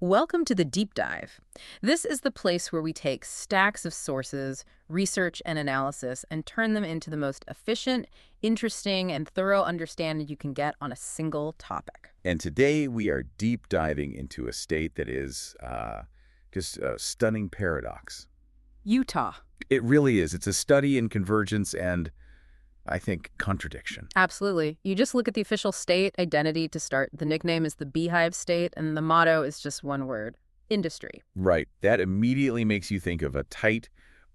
Welcome to the Deep Dive. This is the place where we take stacks of sources, research, and analysis and turn them into the most efficient, interesting, and thorough understanding you can get on a single topic. And today we are deep diving into a state that is just a stunning paradox. Utah. It really is. It's a study in convergence and, I think, contradiction. Absolutely. You just look at the official state identity to start. The nickname is the Beehive State, and the motto is just one word: industry. Right. That immediately makes you think of a tight,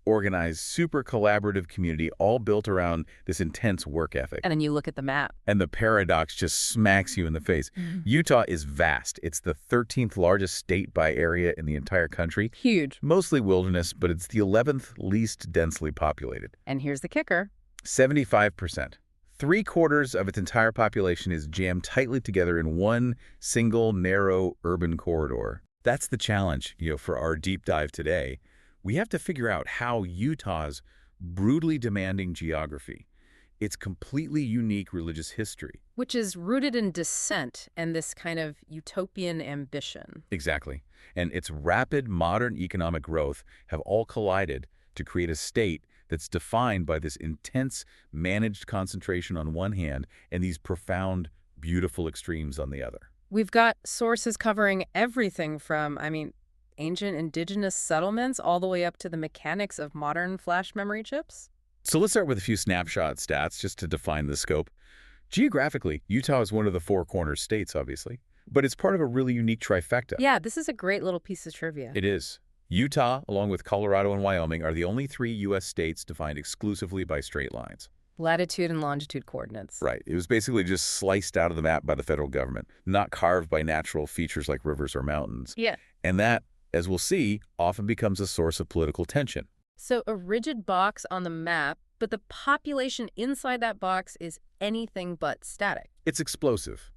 organized, super collaborative community all built around this intense work ethic. And then you look at the map. And the paradox just smacks you in the face. Utah is vast. It's the 13th largest state by area in the entire country. Huge. Mostly wilderness, but it's the 11th least densely populated. And here's the kicker. 75%. 3/4 of its entire population is jammed tightly together in one single narrow urban corridor. That's the challenge, for our deep dive today. We have to figure out how Utah's brutally demanding geography, its completely unique religious history. Which is rooted in dissent and this kind of utopian ambition. Exactly. And its rapid modern economic growth have all collided to create a state that's defined by this intense managed concentration on one hand and these profound, beautiful extremes on the other. We've got sources covering everything from, ancient indigenous settlements all the way up to the mechanics of modern flash memory chips. So let's start with a few snapshot stats just to define the scope. Geographically, Utah is one of the four corners states, obviously, but it's part of a really unique trifecta. Yeah, this is a great little piece of trivia. It is. Utah, along with Colorado and Wyoming, are the only three U.S. states defined exclusively by straight lines. Latitude and longitude coordinates. Right. It was basically just sliced out of the map by the federal government, not carved by natural features like rivers or mountains. Yeah. And that, as we'll see, often becomes a source of political tension. So a rigid box on the map, but the population inside that box is anything but static. It's explosive.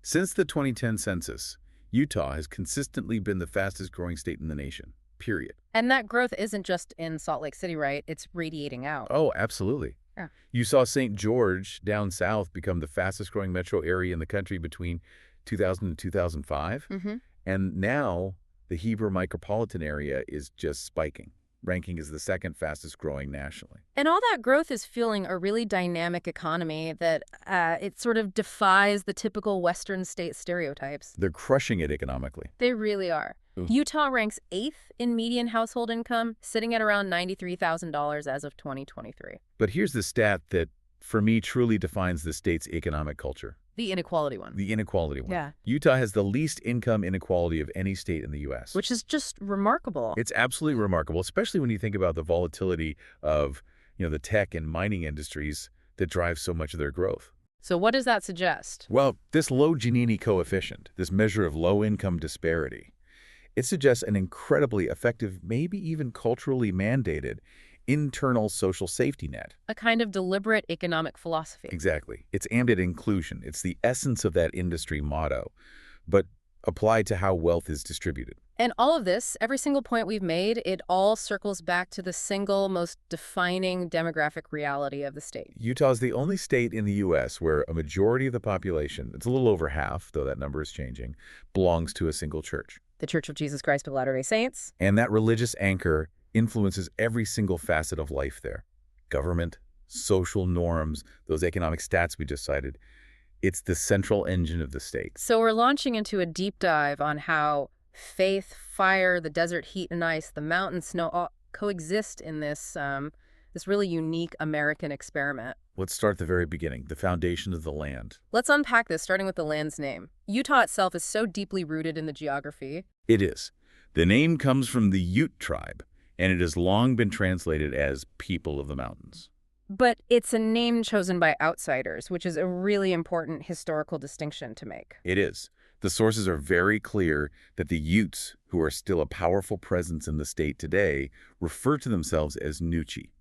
Since the 2010 census, Utah has consistently been the fastest growing state in the nation, period. And that growth isn't just in Salt Lake City, right? It's radiating out. Oh, absolutely. Yeah. You saw St. George down south become the fastest growing metro area in the country between 2000 and 2005. And now the Heber micropolitan area is just spiking, ranking as the second fastest growing nationally. And all that growth is fueling a really dynamic economy that it sort of defies the typical Western state stereotypes. They're crushing it economically. They really are. Utah ranks 8th in median household income, sitting at around $93,000 as of 2023. But here's the stat that, for me, truly defines the state's economic culture. The inequality one. The inequality one. Yeah. Utah has the least income inequality of any state in the U.S. Which is just remarkable. It's absolutely remarkable, especially when you think about the volatility of, the tech and mining industries that drive so much of their growth. So what does that suggest? Well, this low Gini coefficient, this measure of low-income disparity, it suggests an incredibly effective, maybe even culturally mandated, internal social safety net. A kind of deliberate economic philosophy. Exactly. It's aimed at inclusion. It's the essence of that industry motto, but applied to how wealth is distributed. And all of this, every single point we've made, it all circles back to the single most defining demographic reality of the state. Utah is the only state in the U.S. where a majority of the population, it's a little over half, though that number is changing, belongs to a single church. The Church of Jesus Christ of Latter-day Saints. And that religious anchor influences every single facet of life there. Government, social norms, those economic stats we just cited. It's the central engine of the state. So we're launching into a deep dive on how faith, fire, the desert heat and ice, the mountain snow all coexist in this really unique American experiment. Let's start at the very beginning, the foundation of the land. Let's unpack this, starting with the land's name. Utah itself is so deeply rooted in the geography. It is. The name comes from the Ute tribe, and it has long been translated as people of the mountains. But it's a name chosen by outsiders, which is a really important historical distinction to make. It is. The sources are very clear that the Utes, who are still a powerful presence in the state today, refer to themselves as Nuchi.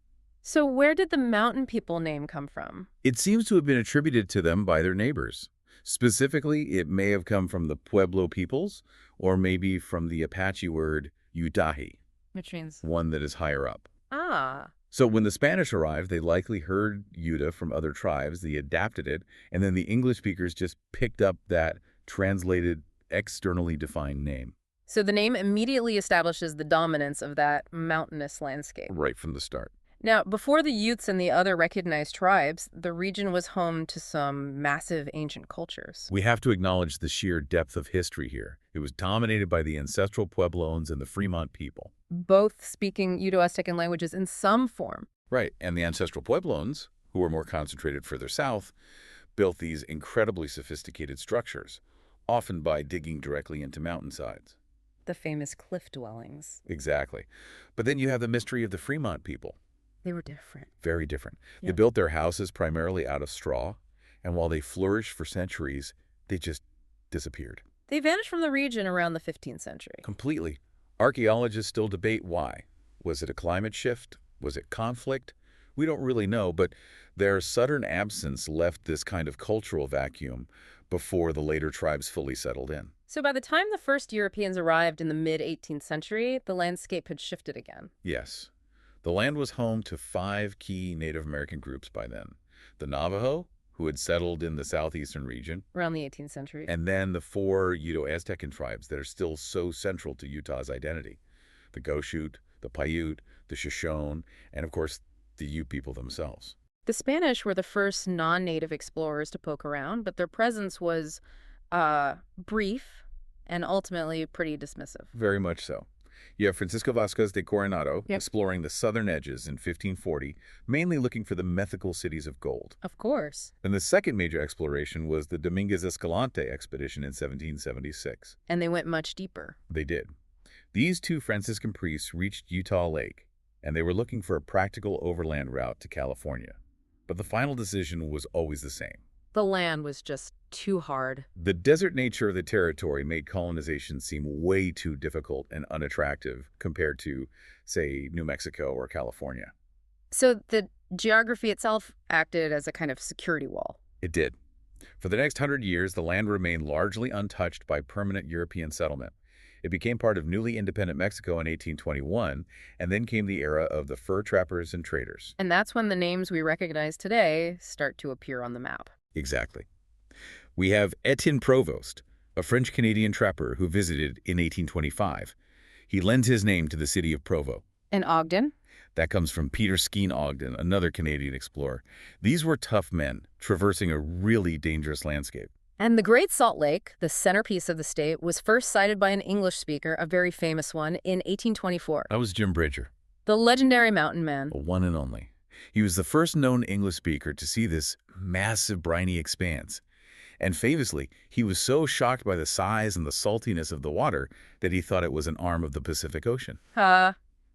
So where did the mountain people name come from? It seems to have been attributed to them by their neighbors. Specifically, it may have come from the Pueblo peoples, or maybe from the Apache word Utahi, Which means? one that is higher up. Ah. So when the Spanish arrived, they likely heard Utah from other tribes, they adapted it, and then the English speakers just picked up that translated, externally defined name. So the name immediately establishes the dominance of that mountainous landscape. Right from the start. Now, before the Utes and the other recognized tribes, the region was home to some massive ancient cultures. We have to acknowledge the sheer depth of history here. It was dominated by the ancestral Pueblones and the Fremont people. Both speaking Uto-Aztecan languages in some form. Right, and the ancestral Pueblones, who were more concentrated further south, built these incredibly sophisticated structures, often by digging directly into mountainsides. The famous cliff dwellings. Exactly. But then you have the mystery of the Fremont people. They were different. Very different. They Yeah. built their houses primarily out of straw, and while they flourished for centuries, they just disappeared. They vanished from the region around the 15th century. Completely. Archaeologists still debate why. Was it a climate shift? Was it conflict? We don't really know, but their sudden absence left this kind of cultural vacuum before the later tribes fully settled in. So by the time the first Europeans arrived in the mid-18th century, the landscape had shifted again. Yes. The land was home to 5 key Native American groups by then. The Navajo, who had settled in the southeastern region, Around the 18th century. and then the 4 Uto-Aztecan tribes that are still so central to Utah's identity. The Goshute, the Paiute, the Shoshone, and of course, the Ute people themselves. The Spanish were the first non-native explorers to poke around, but their presence was brief and ultimately pretty dismissive. Very much so. You have Francisco Vasquez de Coronado Yep. exploring the southern edges in 1540, mainly looking for the mythical cities of gold. Of course. And the second major exploration was the Dominguez Escalante expedition in 1776. And they went much deeper. They did. These 2 Franciscan priests reached Utah Lake, and they were looking for a practical overland route to California. But the final decision was always the same. The land was just too hard. The desert nature of the territory made colonization seem way too difficult and unattractive compared to, say, New Mexico or California. So the geography itself acted as a kind of security wall. It did. For the next 100 years, the land remained largely untouched by permanent European settlement. It became part of newly independent Mexico in 1821, and then came the era of the fur trappers and traders. And that's when the names we recognize today start to appear on the map. Exactly. We have Etienne Provost, a French-Canadian trapper who visited in 1825. He lends his name to the city of Provo. And Ogden? That comes from Peter Skeen Ogden, another Canadian explorer. These were tough men, traversing a really dangerous landscape. And the Great Salt Lake, the centerpiece of the state, was first sighted by an English speaker, a very famous one, in 1824. That was Jim Bridger, The legendary mountain man. the one and only. He was the first known English speaker to see this massive briny expanse. And famously, he was so shocked by the size and the saltiness of the water that he thought it was an arm of the Pacific Ocean.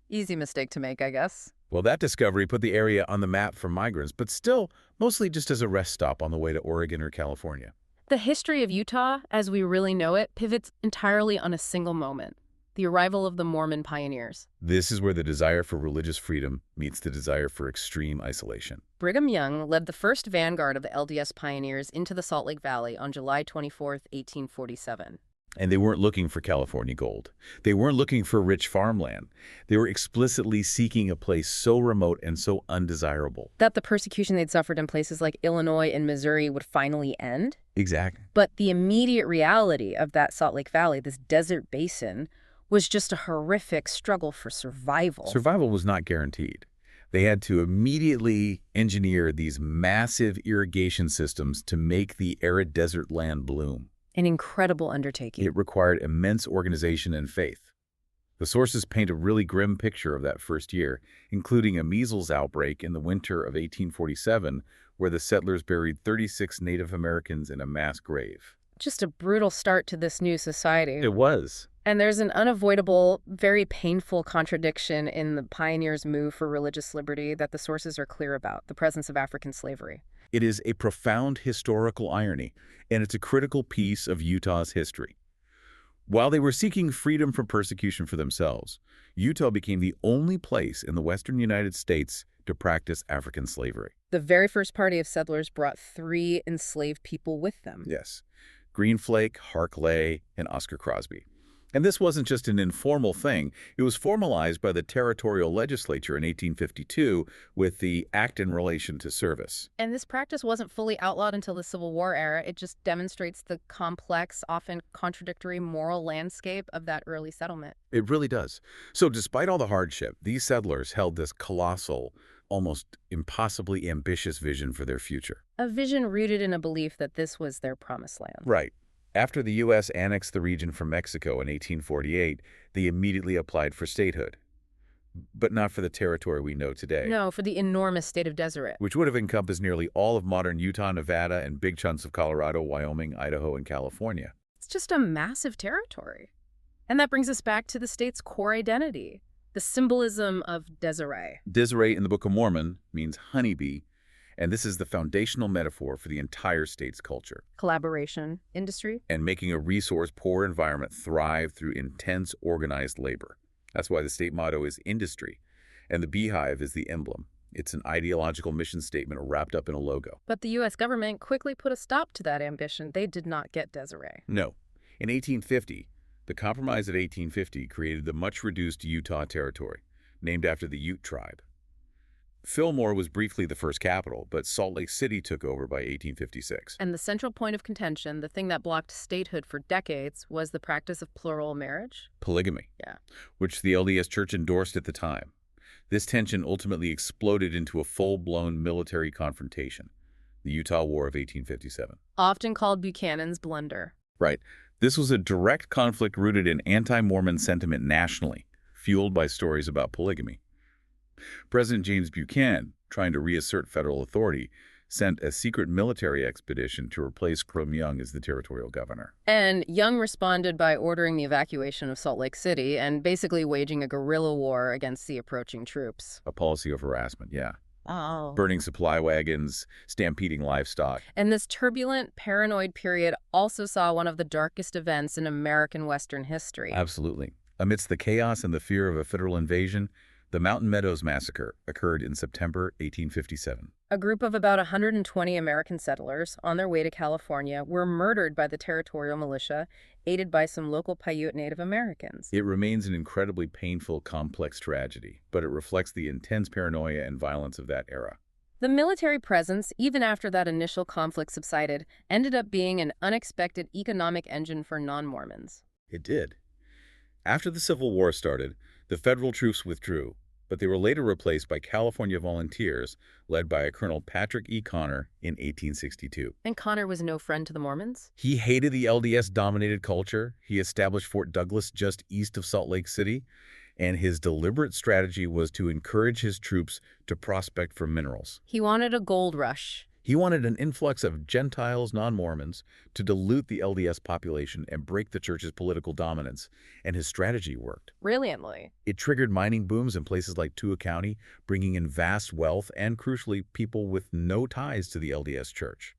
Easy mistake to make, I guess. Well, that discovery put the area on the map for migrants, but still mostly just as a rest stop on the way to Oregon or California. The history of Utah, as we really know it, pivots entirely on a single moment: the arrival of the Mormon pioneers. This is where the desire for religious freedom meets the desire for extreme isolation. Brigham Young led the first vanguard of the LDS pioneers into the Salt Lake Valley on July 24, 1847. And they weren't looking for California gold. They weren't looking for rich farmland. They were explicitly seeking a place so remote and so undesirable. That the persecution they'd suffered in places like Illinois and Missouri would finally end. Exactly. But the immediate reality of that Salt Lake Valley, this desert basin, was just a horrific struggle for survival. Survival was not guaranteed. They had to immediately engineer these massive irrigation systems to make the arid desert land bloom. An incredible undertaking. It required immense organization and faith. The sources paint a really grim picture of that first year, including a measles outbreak in the winter of 1847, where the settlers buried 36 Native Americans in a mass grave. Just a brutal start to this new society. It was. And there's an unavoidable, very painful contradiction in the pioneers' move for religious liberty that the sources are clear about: the presence of African slavery. It is a profound historical irony, and it's a critical piece of Utah's history. While they were seeking freedom from persecution for themselves, Utah became the only place in the western United States to practice African slavery. The very first party of settlers brought 3 enslaved people with them. Yes. Greenflake, Harkley, and Oscar Crosby. And this wasn't just an informal thing. It was formalized by the territorial legislature in 1852 with the Act in Relation to Service. And this practice wasn't fully outlawed until the Civil War era. It just demonstrates the complex, often contradictory moral landscape of that early settlement. It really does. So despite all the hardship, these settlers held this colossal, almost impossibly ambitious vision for their future. A vision rooted in a belief that this was their promised land. Right. After the U.S. annexed the region from Mexico in 1848, they immediately applied for statehood. But not for the territory we know today. No, for the enormous state of Deseret. Which would have encompassed nearly all of modern Utah, Nevada, and big chunks of Colorado, Wyoming, Idaho, and California. It's just a massive territory. And that brings us back to the state's core identity, the symbolism of Deseret. Deseret in the Book of Mormon means honeybee, and this is the foundational metaphor for the entire state's culture. Collaboration, industry. And making a resource-poor environment thrive through intense, organized labor. That's why the state motto is industry, and the beehive is the emblem. It's an ideological mission statement wrapped up in a logo. But the U.S. government quickly put a stop to that ambition. They did not get Deseret. No. In 1850, the Compromise of 1850 created the much-reduced Utah Territory, named after the Ute tribe. Fillmore was briefly the first capital, but Salt Lake City took over by 1856. And the central point of contention, the thing that blocked statehood for decades, was the practice of plural marriage? Polygamy. Yeah. Which the LDS Church endorsed at the time. This tension ultimately exploded into a full-blown military confrontation, the Utah War of 1857. Often called Buchanan's blunder. Right. This was a direct conflict rooted in anti-Mormon sentiment nationally, fueled by stories about polygamy. President James Buchanan, trying to reassert federal authority, sent a secret military expedition to replace Crum Young as the territorial governor. And Young responded by ordering the evacuation of Salt Lake City and basically waging a guerrilla war against the approaching troops. A policy of harassment, yeah. Oh. Burning supply wagons, stampeding livestock. And this turbulent, paranoid period also saw one of the darkest events in American Western history. Absolutely. Amidst the chaos and the fear of a federal invasion, the Mountain Meadows Massacre occurred in September 1857. A group of about 120 American settlers on their way to California were murdered by the territorial militia, aided by some local Paiute Native Americans. It remains an incredibly painful, complex tragedy, but it reflects the intense paranoia and violence of that era. The military presence, even after that initial conflict subsided, ended up being an unexpected economic engine for non-Mormons. It did. After the Civil War started, the federal troops withdrew, but they were later replaced by California volunteers led by a Colonel Patrick E. Connor in 1862. And Connor was no friend to the Mormons? He hated the LDS-dominated culture. He established Fort Douglas just east of Salt Lake City, and his deliberate strategy was to encourage his troops to prospect for minerals. He wanted a gold rush. He wanted an influx of Gentiles, non-Mormons, to dilute the LDS population and break the church's political dominance, and his strategy worked. Brilliantly. It triggered mining booms in places like Tua County, bringing in vast wealth and, crucially, people with no ties to the LDS Church.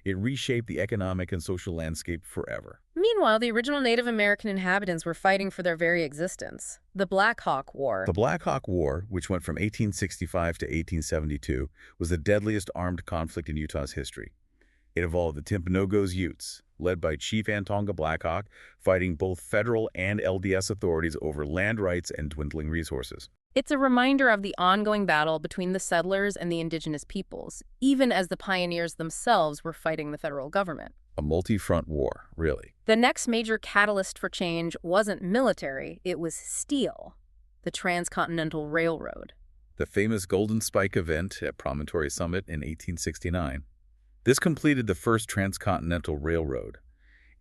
It reshaped the economic and social landscape forever. Meanwhile, the original Native American inhabitants were fighting for their very existence. The Black Hawk War. The Black Hawk War, which went from 1865 to 1872, was the deadliest armed conflict in Utah's history. It involved the Timpanogos Utes, led by Chief Antonga Blackhawk, fighting both federal and LDS authorities over land rights and dwindling resources. It's a reminder of the ongoing battle between the settlers and the indigenous peoples, even as the pioneers themselves were fighting the federal government. A multi-front war, really. The next major catalyst for change wasn't military, it was steel, the Transcontinental Railroad. The famous Golden Spike event at Promontory Summit in 1869. This completed the first transcontinental railroad,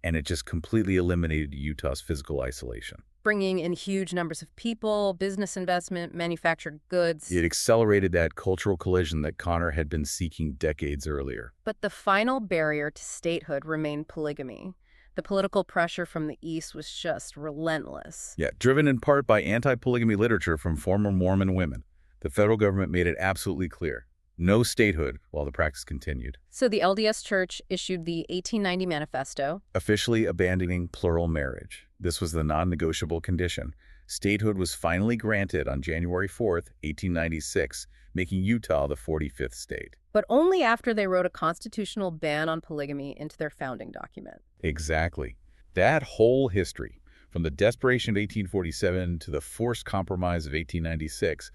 and it just completely eliminated Utah's physical isolation. Bringing in huge numbers of people, business investment, manufactured goods. It accelerated that cultural collision that Connor had been seeking decades earlier. But the final barrier to statehood remained polygamy. The political pressure from the East was just relentless. Yeah, driven in part by anti-polygamy literature from former Mormon women. The federal government made it absolutely clear. No statehood while the practice continued. So the LDS Church issued the 1890 Manifesto, officially abandoning plural marriage. This was the non-negotiable condition. Statehood was finally granted on January 4th, 1896, making Utah the 45th state. but only after they wrote a constitutional ban on polygamy into their founding document. Exactly. That whole history, From the desperation of 1847 to the forced compromise of 1896,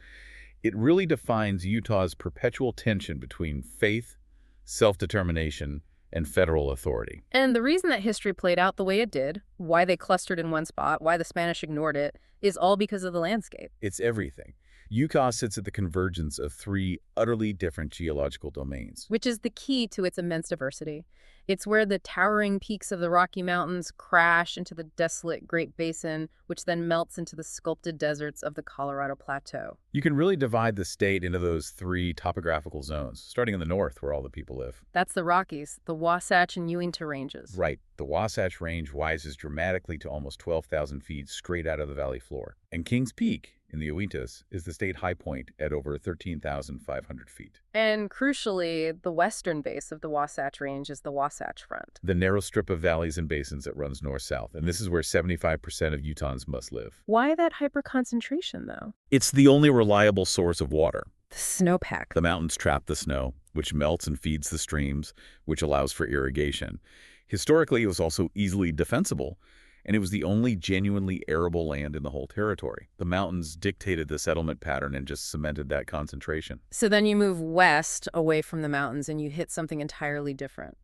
it really defines Utah's perpetual tension between faith, self-determination, and federal authority. And the reason that history played out the way it did, why they clustered in one spot, why the Spanish ignored it, is all because of the landscape. It's everything. Utah sits at the convergence of three utterly different geological domains. Which is the key to its immense diversity. It's where the towering peaks of the Rocky Mountains crash into the desolate Great Basin, which then melts into the sculpted deserts of the Colorado Plateau. You can really divide the state into those three topographical zones, starting in the north where all the people live. That's the Rockies, the Wasatch and Uinta Ranges. Right. The Wasatch Range rises dramatically to almost 12,000 feet straight out of the valley floor. And Kings Peak, in the Uintas, is the state high point at over 13,500 feet. And crucially, the western base of the Wasatch Range is the Wasatch Front. The narrow strip of valleys and basins that runs north-south, and this is where 75% of Utahns must live. Why that hyperconcentration, though? It's the only reliable source of water. The snowpack. The mountains trap the snow, which melts and feeds the streams, which allows for irrigation. Historically, it was also easily defensible, and it was the only genuinely arable land in the whole territory. The mountains dictated the settlement pattern and just cemented that concentration. So then you move west away from the mountains and you hit something entirely different.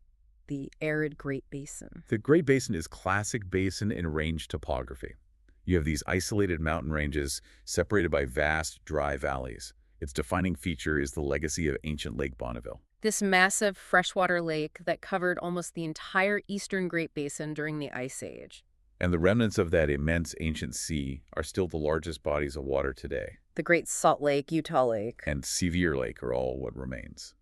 The arid Great Basin. The Great Basin is classic basin and range topography. You have these isolated mountain ranges separated by vast, dry valleys. Its defining feature is the legacy of ancient Lake Bonneville. This massive freshwater lake that covered almost the entire eastern Great Basin during the Ice Age. And the remnants of that immense ancient sea are still the largest bodies of water today. The Great Salt Lake, Utah Lake, and Sevier Lake are all what remains.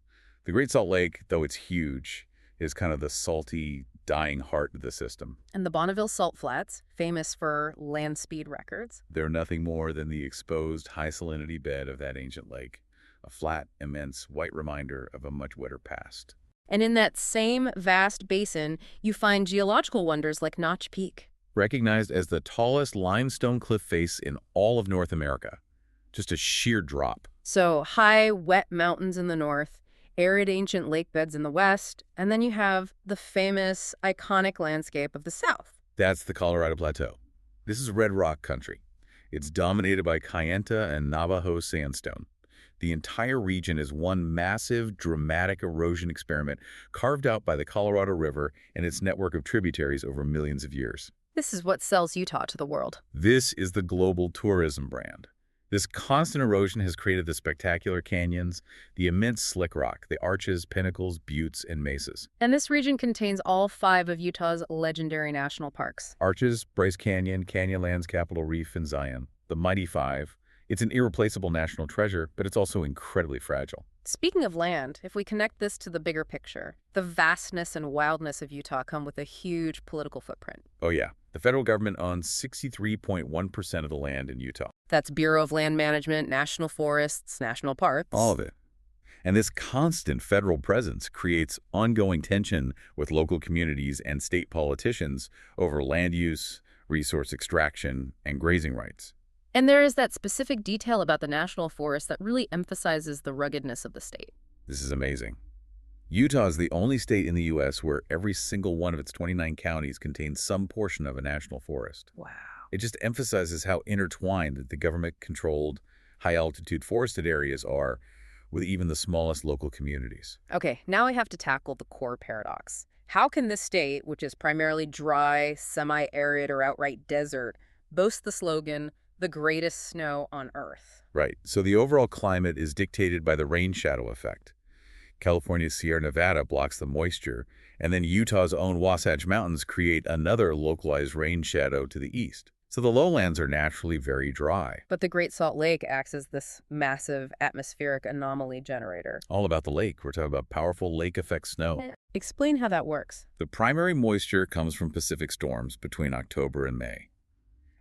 The Great Salt Lake, though it's huge, is kind of the salty, dying heart of the system. And the Bonneville Salt Flats, famous for land speed records. They're nothing more than the exposed high salinity bed of that ancient lake, a flat, immense, white reminder of a much wetter past. And in that same vast basin, you find geological wonders like Notch Peak. Recognized as the tallest limestone cliff face in all of North America. Just a sheer drop. So high, wet mountains in the north, arid ancient lake beds in the west, and then you have the famous, iconic landscape of the south. That's the Colorado Plateau. This is red rock country. It's dominated by Kayenta and Navajo sandstone. The entire region is one massive, dramatic erosion experiment carved out by the Colorado River and its network of tributaries over millions of years. This is what sells Utah to the world. This is the global tourism brand. This constant erosion has created the spectacular canyons, the immense slick rock, the arches, pinnacles, buttes, and mesas. And this region contains all 5 of Utah's legendary national parks. Arches, Bryce Canyon, Canyonlands, Capitol Reef, and Zion. The Mighty 5. It's an irreplaceable national treasure, but it's also incredibly fragile. Speaking of land, if we connect this to the bigger picture, the vastness and wildness of Utah come with a huge political footprint. Oh yeah, the federal government owns 63.1% of the land in Utah. That's Bureau of Land Management, national forests, national parks. All of it. And this constant federal presence creates ongoing tension with local communities and state politicians over land use, resource extraction, and grazing rights. And there is that specific detail about the national forest that really emphasizes the ruggedness of the state. This is amazing. Utah is the only state in the U.S. where every single one of its 29 counties contains some portion of a national forest. Wow. It just emphasizes how intertwined the government-controlled, high-altitude forested areas are with even the smallest local communities. Okay, now I have to tackle the core paradox. How can this state, which is primarily dry, semi-arid, or outright desert, boast the slogan, the greatest snow on Earth? Right. So the overall climate is dictated by the rain shadow effect. California's Sierra Nevada blocks the moisture, and then Utah's own Wasatch Mountains create another localized rain shadow to the east. So the lowlands are naturally very dry. But the Great Salt Lake acts as this massive atmospheric anomaly generator. All about the lake. We're talking about powerful lake effect snow. Explain how that works. The primary moisture comes from Pacific storms between October and May.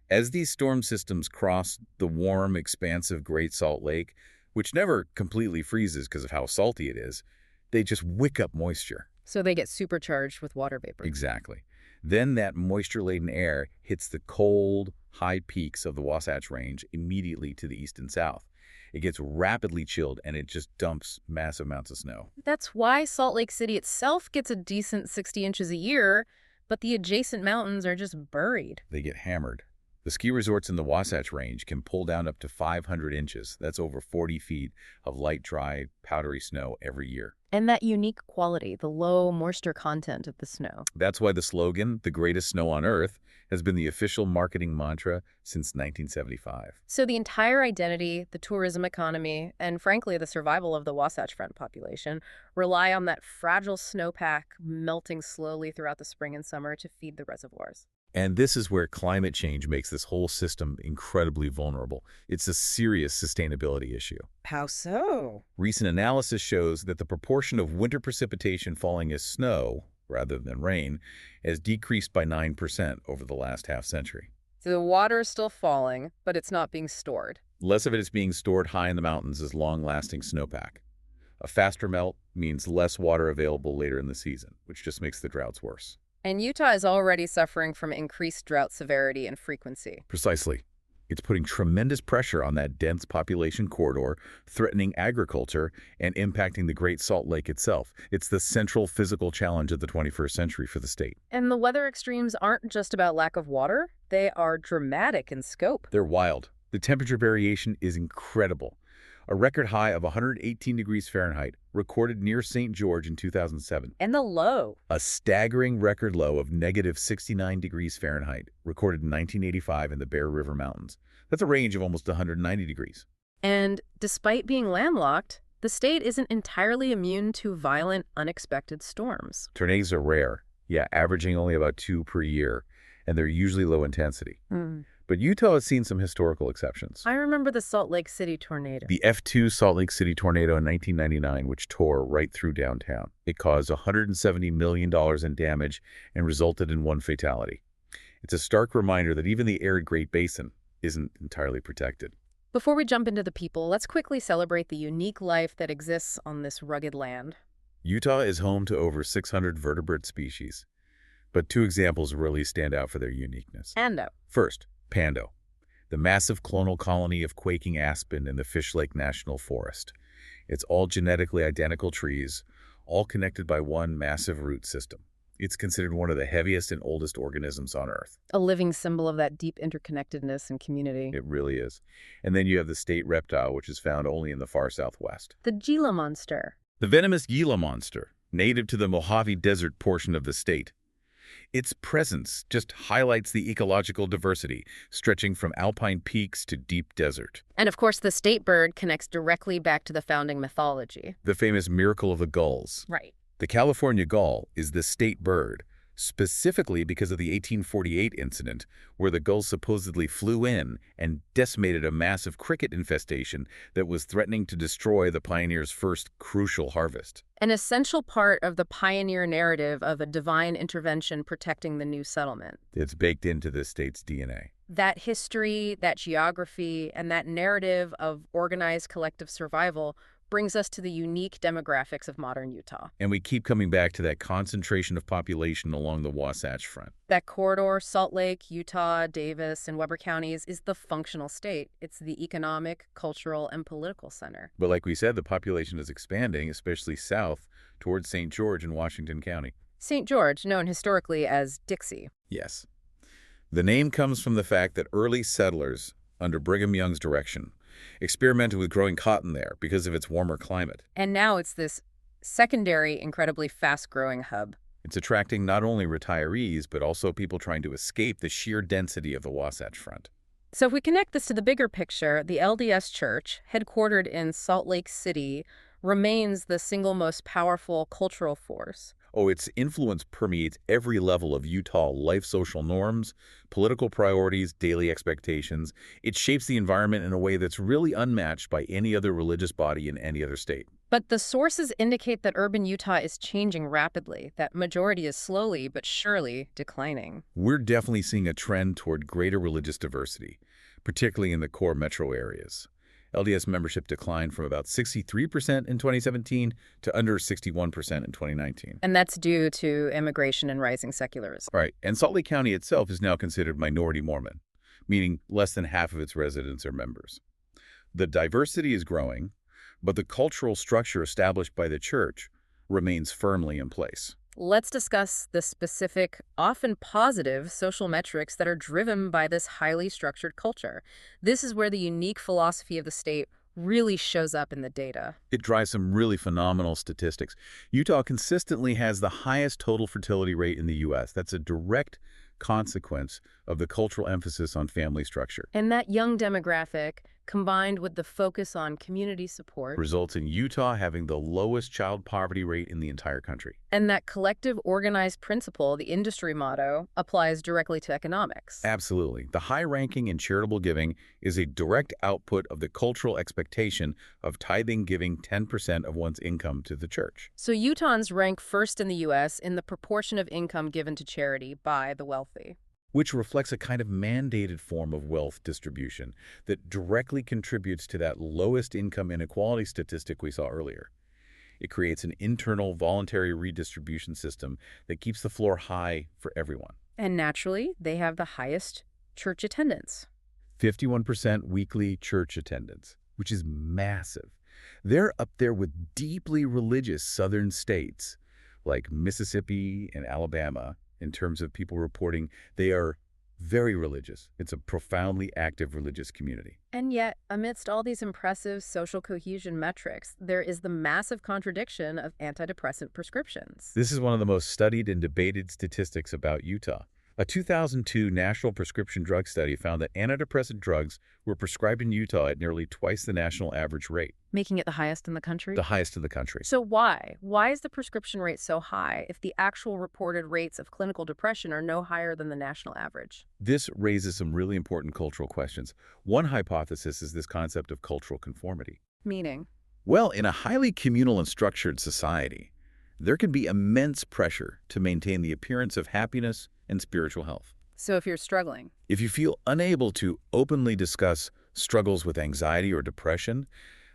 As these storm systems cross the warm, expansive Great Salt Lake, which never completely freezes because of how salty it is, they just wick up moisture. So they get supercharged with water vapor. Exactly. Then that moisture-laden air hits the cold, high peaks of the Wasatch Range immediately to the east and south. It gets rapidly chilled, and it just dumps massive amounts of snow. That's why Salt Lake City itself gets a decent 60 inches a year, but the adjacent mountains are just buried. They get hammered. The ski resorts in the Wasatch Range can pull down up to 500 inches. That's over 40 feet of light, dry, powdery snow every year. And that unique quality, the low moisture content of the snow. That's why the slogan, "The greatest snow on Earth," has been the official marketing mantra since 1975. So the entire identity, the tourism economy, and frankly, the survival of the Wasatch Front population rely on that fragile snowpack melting slowly throughout the spring and summer to feed the reservoirs. And this is where climate change makes this whole system incredibly vulnerable. It's a serious sustainability issue. How so? Recent analysis shows that the proportion of winter precipitation falling as snow, rather than rain, has decreased by 9% over the last half-century. So the water is still falling, but it's not being stored. Less of it is being stored high in the mountains as long-lasting snowpack. A faster melt means less water available later in the season, which just makes the droughts worse. And Utah is already suffering from increased drought severity and frequency. Precisely. It's putting tremendous pressure on that dense population corridor, threatening agriculture and impacting the Great Salt Lake itself. It's the central physical challenge of the 21st century for the state. And the weather extremes aren't just about lack of water. They are dramatic in scope. They're wild. The temperature variation is incredible. A record high of 118 degrees Fahrenheit recorded near St. George in 2007. And the low. A staggering record low of negative 69 degrees Fahrenheit recorded in 1985 in the Bear River Mountains. That's a range of almost 190 degrees. And despite being landlocked, the state isn't entirely immune to violent, unexpected storms. Tornadoes are rare, averaging only about 2 per year, and they're usually low intensity. But Utah has seen some historical exceptions. I remember the Salt Lake City tornado. The F2 Salt Lake City tornado in 1999, which tore right through downtown. It caused $170 million in damage and resulted in 1 fatality. It's a stark reminder that even the arid Great Basin isn't entirely protected. Before we jump into the people, let's quickly celebrate the unique life that exists on this rugged land. Utah is home to over 600 vertebrate species, but 2 examples really stand out for their uniqueness. Ando. First, Pando, the massive clonal colony of quaking aspen in the Fish Lake National Forest. It's all genetically identical trees, all connected by one massive root system. It's considered one of the heaviest and oldest organisms on Earth. A living symbol of that deep interconnectedness and community. It really is. And then you have the state reptile, which is found only in the far southwest. The Gila monster. The venomous Gila monster, native to the Mojave Desert portion of the state. Its presence just highlights the ecological diversity, stretching from alpine peaks to deep desert. And of course, the state bird connects directly back to the founding mythology. The famous miracle of the gulls. Right. The California gull is the state bird, specifically because of the 1848 incident where the gulls supposedly flew in and decimated a massive cricket infestation that was threatening to destroy the pioneers' first crucial harvest. An essential part of the pioneer narrative of a divine intervention protecting the new settlement. It's baked into the state's DNA. That history, that geography, and that narrative of organized collective survival brings us to the unique demographics of modern Utah. And we keep coming back to that concentration of population along the Wasatch Front. That corridor, Salt Lake, Utah, Davis, and Weber counties, is the functional state. It's the economic, cultural, and political center. But like we said, the population is expanding, especially south towards St. George in Washington County. St. George, known historically as Dixie. Yes. The name comes from the fact that early settlers, under Brigham Young's direction, experimented with growing cotton there because of its warmer climate. And now it's this secondary, incredibly fast-growing hub. It's attracting not only retirees, but also people trying to escape the sheer density of the Wasatch Front. So if we connect this to the bigger picture, the LDS Church, headquartered in Salt Lake City, remains the single most powerful cultural force. Oh, its influence permeates every level of Utah life, social norms, political priorities, daily expectations. It shapes the environment in a way that's really unmatched by any other religious body in any other state. But the sources indicate that urban Utah is changing rapidly, that majority is slowly but surely declining. We're definitely seeing a trend toward greater religious diversity, particularly in the core metro areas. LDS membership declined from about 63% in 2017 to under 61% in 2019. And that's due to immigration and rising secularism. Right. And Salt Lake County itself is now considered minority Mormon, meaning less than half of its residents are members. The diversity is growing, but the cultural structure established by the church remains firmly in place. Let's discuss the specific, often positive, social metrics that are driven by this highly structured culture. This is where the unique philosophy of the state really shows up in the data. It drives some really phenomenal statistics. Utah consistently has the highest total fertility rate in the U.S. That's a direct consequence of the cultural emphasis on family structure. And that young demographic, combined with the focus on community support, Results in Utah having the lowest child poverty rate in the entire country. and that collective organized principle, the industry motto, applies directly to economics. Absolutely. The high ranking in charitable giving is a direct output of the cultural expectation of tithing giving 10% of one's income to the church. So Utahns rank first in the U.S. in the proportion of income given to charity by the wealthy. Which reflects a kind of mandated form of wealth distribution that directly contributes to that lowest income inequality statistic we saw earlier. It creates an internal voluntary redistribution system that keeps the floor high for everyone. And naturally, they have the highest church attendance. 51% weekly church attendance, which is massive. They're up there with deeply religious southern states like Mississippi and Alabama in terms of people reporting they are very religious. It's a profoundly active religious community. And yet, amidst all these impressive social cohesion metrics, there is the massive contradiction of antidepressant prescriptions. This is one of the most studied and debated statistics about Utah. A 2002 national prescription drug study found that antidepressant drugs were prescribed in Utah at nearly twice the national average rate, Making it the highest in the country? the highest in the country. So why? Why is the prescription rate so high if the actual reported rates of clinical depression are no higher than the national average? This raises some really important cultural questions. One hypothesis is this concept of cultural conformity. Meaning? Well, in a highly communal and structured society, there can be immense pressure to maintain the appearance of happiness and spiritual health. So if you're struggling, If you feel unable to openly discuss struggles with anxiety or depression,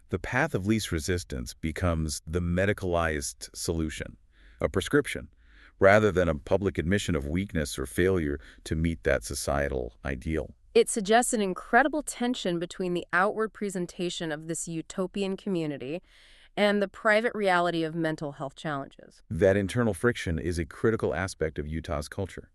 the path of least resistance becomes the medicalized solution, a prescription, rather than a public admission of weakness or failure to meet that societal ideal. it suggests an incredible tension between the outward presentation of this utopian community and the private reality of mental health challenges. That internal friction is a critical aspect of Utah's culture.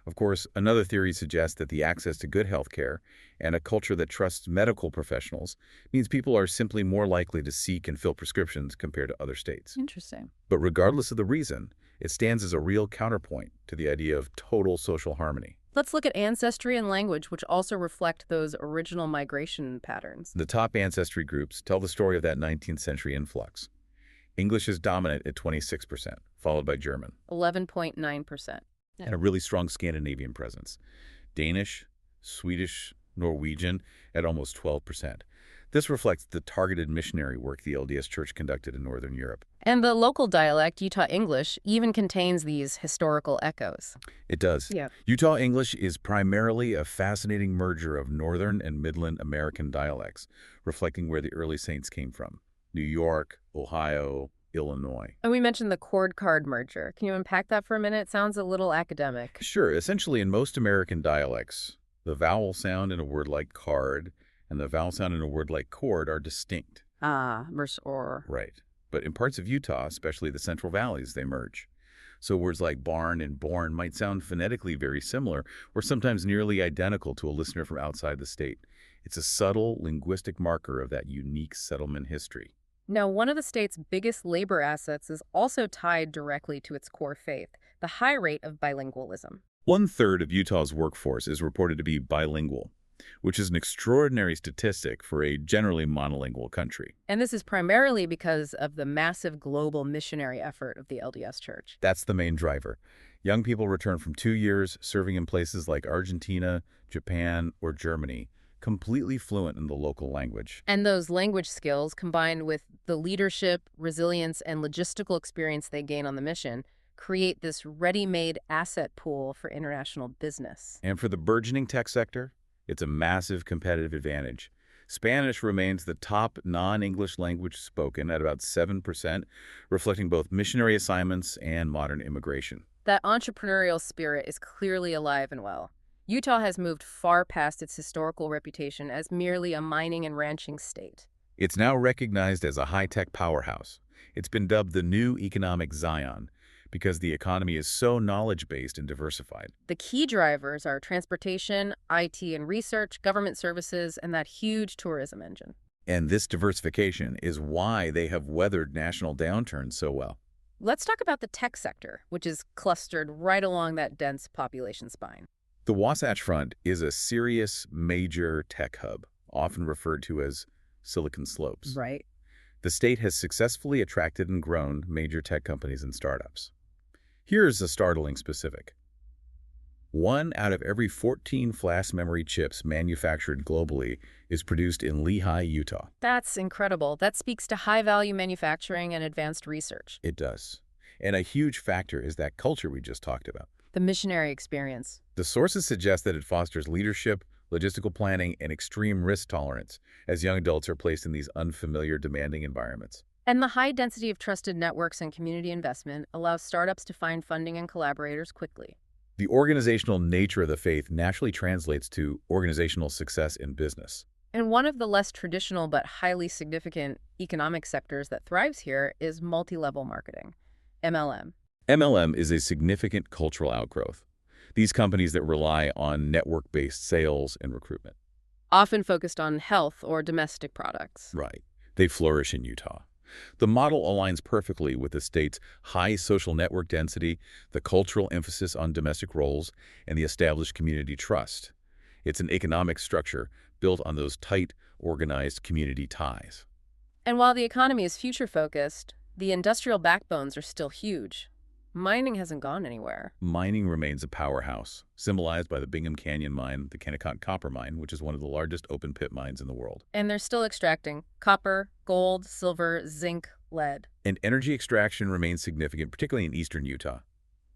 Of course, another theory suggests that the access to good health care and a culture that trusts medical professionals means people are simply more likely to seek and fill prescriptions compared to other states. Interesting. But regardless of the reason, it stands as a real counterpoint to the idea of total social harmony. Let's look at ancestry and language, which also reflect those original migration patterns. The top ancestry groups tell the story of that 19th century influx. English is dominant at 26%, followed by German, 11.9%. and a really strong Scandinavian presence. Danish, Swedish, Norwegian at almost 12%. This reflects the targeted missionary work the LDS Church conducted in Northern Europe. And the local dialect, Utah English, even contains these historical echoes. It does. Yeah. Utah English is primarily a fascinating merger of Northern and Midland American dialects, reflecting where the early saints came from: New York, Ohio, Illinois. And we mentioned the chord card merger. Can you unpack that for a minute? It sounds a little academic. Sure, essentially in most American dialects, the vowel sound in a word like card and the vowel sound in a word like chord are distinct. Versus or. Right. But in parts of Utah, especially the Central Valleys, they merge. So words like barn and born might sound phonetically very similar or sometimes nearly identical to a listener from outside the state. It's a subtle linguistic marker of that unique settlement history. Now, one of the state's biggest labor assets is also tied directly to its core faith, the high rate of bilingualism. 1/3 of Utah's workforce is reported to be bilingual, which is an extraordinary statistic for a generally monolingual country. And this is primarily because of the massive global missionary effort of the LDS Church. That's the main driver. Young people return from 2 years serving in places like Argentina, Japan, or Germany, completely fluent in the local language. And those language skills, combined with the leadership, resilience, and logistical experience they gain on the mission, create this ready-made asset pool for international business. And for the burgeoning tech sector, it's a massive competitive advantage. Spanish remains the top non-English language spoken at about 7%, reflecting both missionary assignments and modern immigration. That entrepreneurial spirit is clearly alive and well. Utah has moved far past its historical reputation as merely a mining and ranching state. It's now recognized as a high-tech powerhouse. It's been dubbed the new economic Zion because the economy is so knowledge-based and diversified. The key drivers are transportation, IT and research, government services, and that huge tourism engine. And this diversification is why they have weathered national downturns so well. Let's talk about the tech sector, which is clustered right along that dense population spine. The Wasatch Front is a serious major tech hub, often referred to as Silicon Slopes. Right. The state has successfully attracted and grown major tech companies and startups. Here's a startling specific. 1 out of every 14 flash memory chips manufactured globally is produced in Lehi, Utah. That's incredible. That speaks to high-value manufacturing and advanced research. It does. And a huge factor is that culture we just talked about. The missionary experience. The sources suggest that it fosters leadership, logistical planning, and extreme risk tolerance as young adults are placed in these unfamiliar, demanding environments. And the high density of trusted networks and community investment allows startups to find funding and collaborators quickly. The organizational nature of the faith naturally translates to organizational success in business. And one of the less traditional but highly significant economic sectors that thrives here is multi-level marketing, MLM. MLM is a significant cultural outgrowth. These companies that rely on network-based sales and recruitment. Often focused on health or domestic products. Right. They flourish in Utah. The model aligns perfectly with the state's high social network density, the cultural emphasis on domestic roles, and the established community trust. It's an economic structure built on those tight, organized community ties. And while the economy is future-focused, the industrial backbones are still huge. Mining hasn't gone anywhere. Mining remains a powerhouse, symbolized by the Bingham Canyon Mine, the Kennecott Copper Mine, which is one of the largest open-pit mines in the world. And they're still extracting copper, gold, silver, zinc, lead. And energy extraction remains significant, particularly in eastern Utah.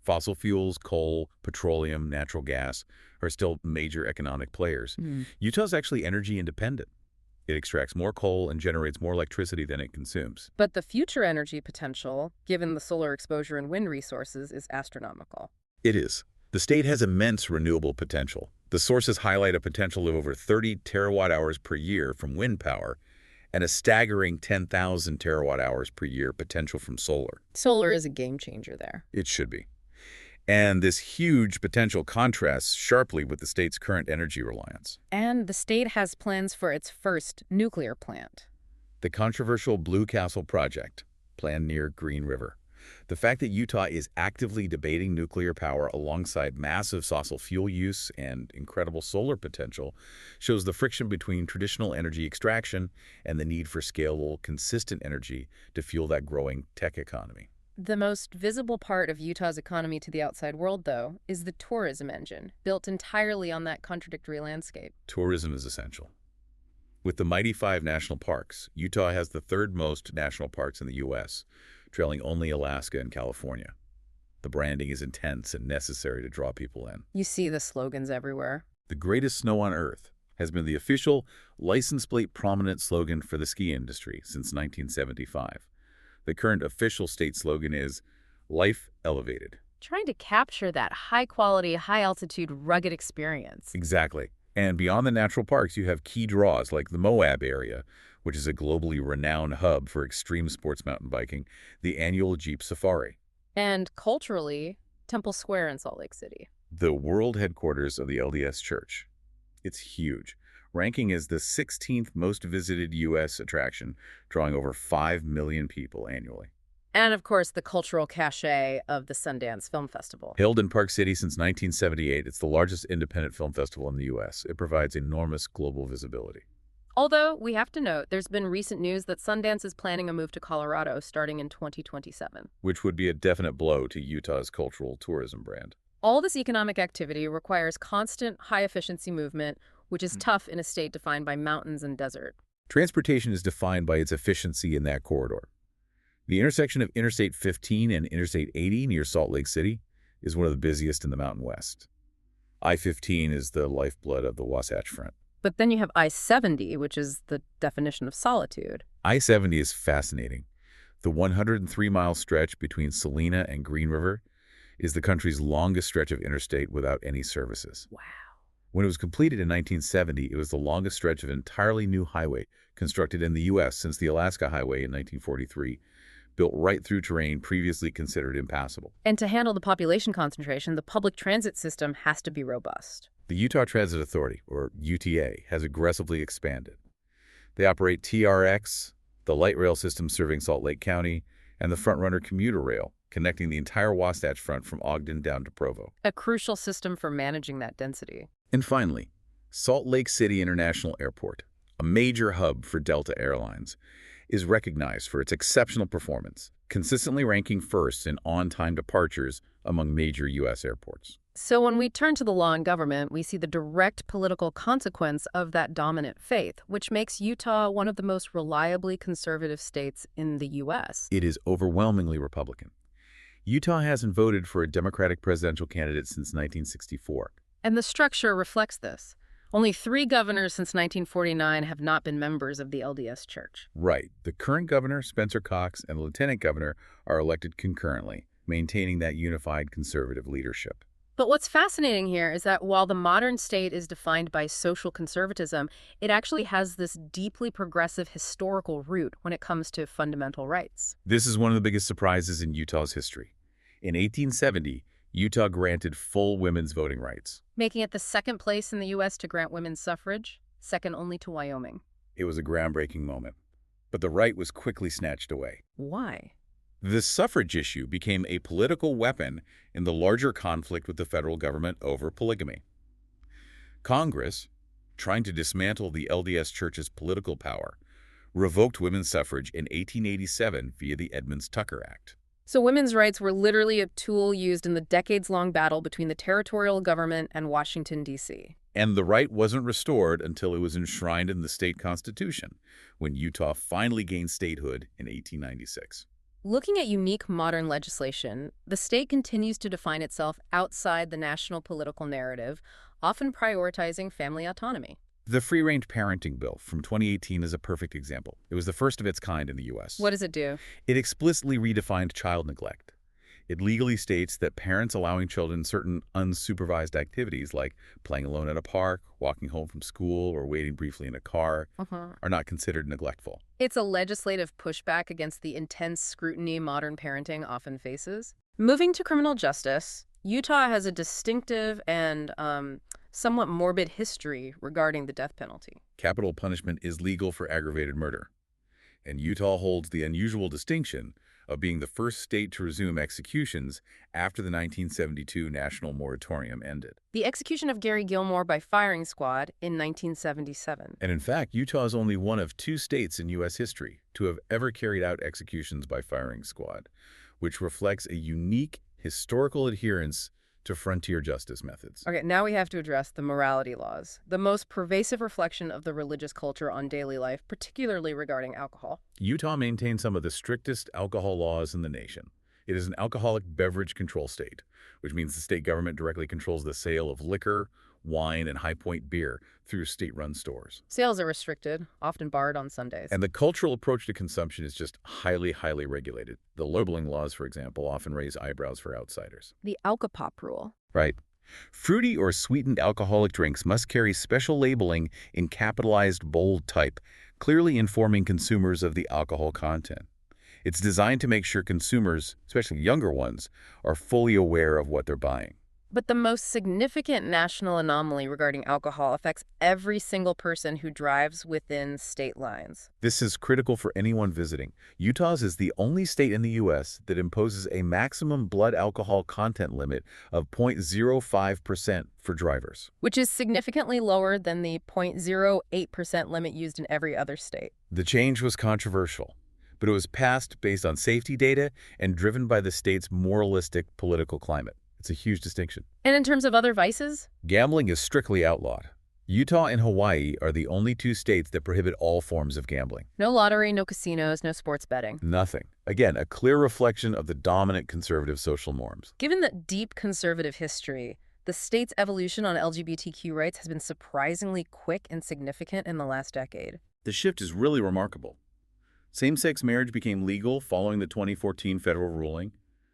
Fossil fuels, coal, petroleum, natural gas are still major economic players. Utah's actually energy independent. It extracts more coal and generates more electricity than it consumes. But the future energy potential, given the solar exposure and wind resources, is astronomical. It is. The state has immense renewable potential. The sources highlight a potential of over 30 terawatt-hours per year from wind power and a staggering 10,000 terawatt-hours per year potential from solar. Solar is a game changer there. It should be. And this huge potential contrasts sharply with the state's current energy reliance. And the state has plans for its first nuclear plant. The controversial Blue Castle project, planned near Green River. The fact that Utah is actively debating nuclear power alongside massive fossil fuel use and incredible solar potential shows the friction between traditional energy extraction and the need for scalable, consistent energy to fuel that growing tech economy. The most visible part of Utah's economy to the outside world, though, is the tourism engine, built entirely on that contradictory landscape. Tourism is essential. With the mighty 5 national parks, Utah has the third most national parks in the U.S., trailing only Alaska and California. The branding is intense and necessary to draw people in. You see the slogans everywhere. The greatest snow on earth has been the official license plate prominent slogan for the ski industry since 1975. The current official state slogan is Life Elevated. Trying to capture that high-quality, high-altitude, rugged experience. Exactly. And beyond the natural parks, you have key draws like the Moab area, which is a globally renowned hub for extreme sports mountain biking, the annual Jeep Safari. And culturally, Temple Square in Salt Lake City. The world headquarters of the LDS Church. It's huge, ranking as the 16th most visited U.S. attraction, drawing over 5 million people annually. And, of course, the cultural cachet of the Sundance Film Festival. Held in Park City since 1978, it's the largest independent film festival in the U.S. It provides enormous global visibility. Although, we have to note, there's been recent news that Sundance is planning a move to Colorado starting in 2027. Which would be a definite blow to Utah's cultural tourism brand. All this economic activity requires constant, high-efficiency movement, which is tough in a state defined by mountains and desert. Transportation is defined by its efficiency in that corridor. The intersection of Interstate 15 and Interstate 80 near Salt Lake City is one of the busiest in the Mountain West. I-15 is the lifeblood of the Wasatch Front. But then you have I-70, which is the definition of solitude. I-70 is fascinating. The 103-mile stretch between Salina and Green River is the country's longest stretch of interstate without any services. Wow. When it was completed in 1970, it was the longest stretch of entirely new highway constructed in the U.S. since the Alaska Highway in 1943, built right through terrain previously considered impassable. And to handle the population concentration, the public transit system has to be robust. The Utah Transit Authority, or UTA, has aggressively expanded. They operate TRX, the light rail system serving Salt Lake County, and the Frontrunner commuter rail, connecting the entire Wasatch Front from Ogden down to Provo. A crucial system for managing that density. And finally, Salt Lake City International Airport, a major hub for Delta Airlines, is recognized for its exceptional performance, consistently ranking first in on-time departures among major U.S. airports. So when we turn to the law and government, we see the direct political consequence of that dominant faith, which makes Utah one of the most reliably conservative states in the U.S. It is overwhelmingly Republican. Utah hasn't voted for a Democratic presidential candidate since 1964. And the structure reflects this. Only 3 governors since 1949 have not been members of the LDS Church. Right. The current governor, Spencer Cox, and the lieutenant governor are elected concurrently, maintaining that unified conservative leadership. But what's fascinating here is that while the modern state is defined by social conservatism, it actually has this deeply progressive historical root when it comes to fundamental rights. This is one of the biggest surprises in Utah's history. In 1870, Utah granted full women's voting rights. Making it the second place in the U.S. to grant women's suffrage, second only to Wyoming. It was a groundbreaking moment, but the right was quickly snatched away. Why? The suffrage issue became a political weapon in the larger conflict with the federal government over polygamy. Congress, trying to dismantle the LDS Church's political power, revoked women's suffrage in 1887 via the Edmunds-Tucker Act. So women's rights were literally a tool used in the decades-long battle between the territorial government and Washington, D.C. And the right wasn't restored until it was enshrined in the state constitution, when Utah finally gained statehood in 1896. Looking at unique modern legislation, the state continues to define itself outside the national political narrative, often prioritizing family autonomy. The free-range parenting bill from 2018 is a perfect example. It was the first of its kind in the U.S. What does it do? It explicitly redefined child neglect. It legally states that parents allowing children certain unsupervised activities like playing alone at a park, walking home from school, or waiting briefly in a car are not considered neglectful. It's a legislative pushback against the intense scrutiny modern parenting often faces. Moving to criminal justice, Utah has a distinctive and somewhat morbid history regarding the death penalty. Capital punishment is legal for aggravated murder, and Utah holds the unusual distinction of being the first state to resume executions after the 1972 national moratorium ended. The execution of Gary Gilmore by firing squad in 1977. And in fact, Utah is only one of 2 states in U.S. history to have ever carried out executions by firing squad, which reflects a unique historical adherence to frontier justice methods. Okay, now we have to address the morality laws, the most pervasive reflection of the religious culture on daily life, particularly regarding alcohol. Utah maintains some of the strictest alcohol laws in the nation. It is an alcoholic beverage control state, which means the state government directly controls the sale of liquor, wine, and high-point beer through state-run stores. Sales are restricted, often barred on Sundays. And the cultural approach to consumption is just highly, highly regulated. The labeling laws, for example, often raise eyebrows for outsiders. The Alcopop rule. Right. Fruity or sweetened alcoholic drinks must carry special labeling in capitalized bold type, clearly informing consumers of the alcohol content. It's designed to make sure consumers, especially younger ones, are fully aware of what they're buying. But the most significant national anomaly regarding alcohol affects every single person who drives within state lines. This is critical for anyone visiting. Utah's is the only state in the U.S. that imposes a maximum blood alcohol content limit of 0.05% for drivers, which is significantly lower than the 0.08% limit used in every other state. The change was controversial, but it was passed based on safety data and driven by the state's moralistic political climate. It's a huge distinction. And in terms of other vices? Gambling is strictly outlawed. Utah and Hawaii are the only 2 states that prohibit all forms of gambling. No lottery, no casinos, no sports betting. Nothing. Again, a clear reflection of the dominant conservative social norms. Given that deep conservative history, the state's evolution on LGBTQ rights has been surprisingly quick and significant in the last decade. The shift is really remarkable. Same-sex marriage became legal following the 2014 federal ruling.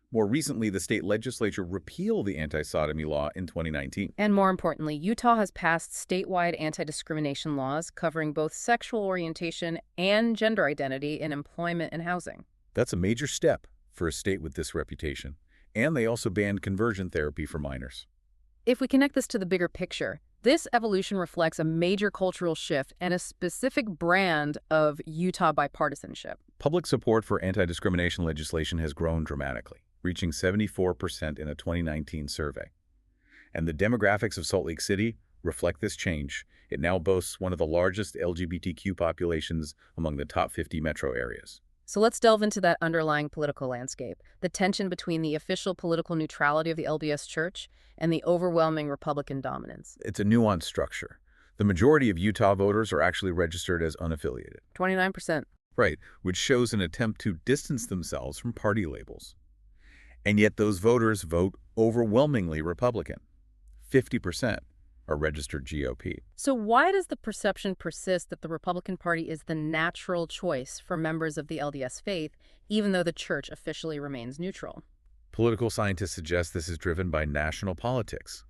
More recently, the state legislature repealed the anti-sodomy law in 2019. And more importantly, Utah has passed statewide anti-discrimination laws covering both sexual orientation and gender identity in employment and housing. That's a major step for a state with this reputation. And they also banned conversion therapy for minors. If we connect this to the bigger picture, this evolution reflects a major cultural shift and a specific brand of Utah bipartisanship. Public support for anti-discrimination legislation has grown dramatically, reaching 74% in a 2019 survey. And the demographics of Salt Lake City reflect this change. It now boasts one of the largest LGBTQ populations among the top 50 metro areas. So let's delve into that underlying political landscape, the tension between the official political neutrality of the LDS Church and the overwhelming Republican dominance. It's a nuanced structure. The majority of Utah voters are actually registered as unaffiliated. 29%. Right, which shows an attempt to distance themselves from party labels. And yet those voters vote overwhelmingly Republican. 50% are registered GOP. So why does the perception persist that the Republican Party is the natural choice for members of the LDS faith, even though the church officially remains neutral? Political scientists suggest this is driven by national politics.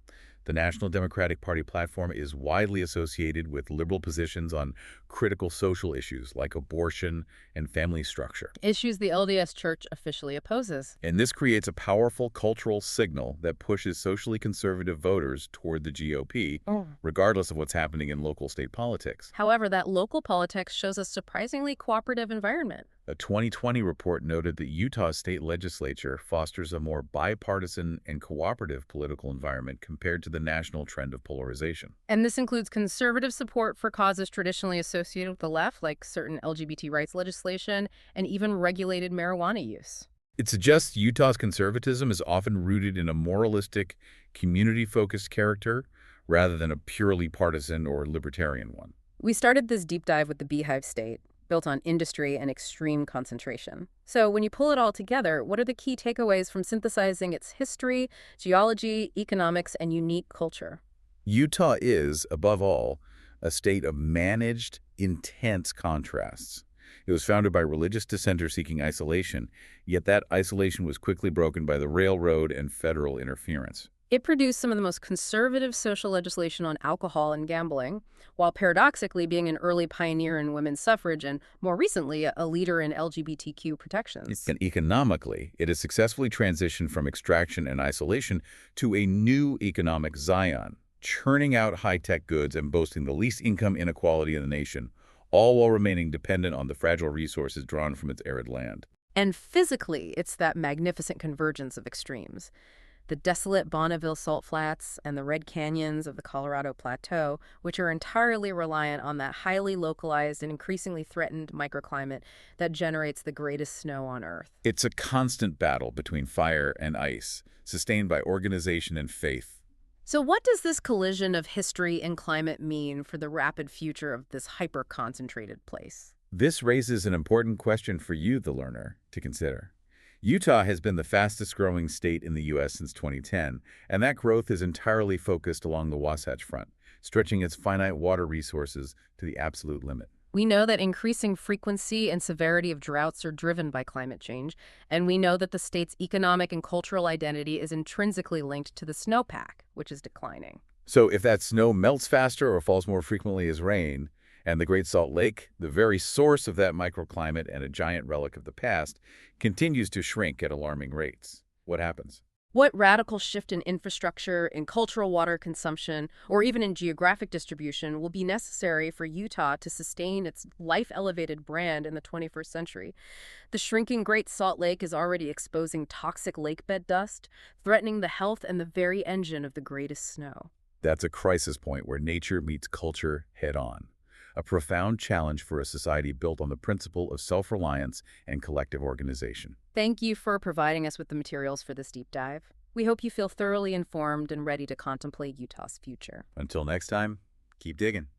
The National Democratic Party platform is widely associated with liberal positions on critical social issues like abortion and family structure. Issues the LDS Church officially opposes. And this creates a powerful cultural signal that pushes socially conservative voters toward the GOP, regardless of what's happening in local state politics. However, that local politics shows a surprisingly cooperative environment. A 2020 report noted that Utah's state legislature fosters a more bipartisan and cooperative political environment compared to the national trend of polarization. And this includes conservative support for causes traditionally associated with the left, like certain LGBT rights legislation, and even regulated marijuana use. It suggests Utah's conservatism is often rooted in a moralistic, community-focused character rather than a purely partisan or libertarian one. We started this deep dive with the Beehive State, built on industry and extreme concentration. So when you pull it all together, what are the key takeaways from synthesizing its history, geology, economics, and unique culture? Utah is, above all, a state of managed, intense contrasts. It was founded by religious dissenters seeking isolation, yet that isolation was quickly broken by the railroad and federal interference. It produced some of the most conservative social legislation on alcohol and gambling, while paradoxically being an early pioneer in women's suffrage and, more recently, a leader in LGBTQ protections. And economically, it has successfully transitioned from extraction and isolation to a new economic Zion, churning out high-tech goods and boasting the least income inequality in the nation, all while remaining dependent on the fragile resources drawn from its arid land. And physically, it's that magnificent convergence of extremes. The desolate Bonneville Salt Flats and the red canyons of the Colorado Plateau, which are entirely reliant on that highly localized and increasingly threatened microclimate that generates the greatest snow on Earth. It's a constant battle between fire and ice, sustained by organization and faith. So what does this collision of history and climate mean for the rapid future of this hyper-concentrated place? This raises an important question for you, the learner, to consider. Utah has been the fastest-growing state in the U.S. since 2010, and that growth is entirely focused along the Wasatch Front, stretching its finite water resources to the absolute limit. We know that increasing frequency and severity of droughts are driven by climate change, and we know that the state's economic and cultural identity is intrinsically linked to the snowpack, which is declining. So if that snow melts faster or falls more frequently as rain, and the Great Salt Lake, the very source of that microclimate and a giant relic of the past, continues to shrink at alarming rates, what happens? What radical shift in infrastructure, in cultural water consumption, or even in geographic distribution will be necessary for Utah to sustain its life-elevated brand in the 21st century? The shrinking Great Salt Lake is already exposing toxic lakebed dust, threatening the health and the very engine of the greatest snow. That's a crisis point where nature meets culture head-on. A profound challenge for a society built on the principle of self-reliance and collective organization. Thank you for providing us with the materials for this deep dive. We hope you feel thoroughly informed and ready to contemplate Utah's future. Until next time, keep digging.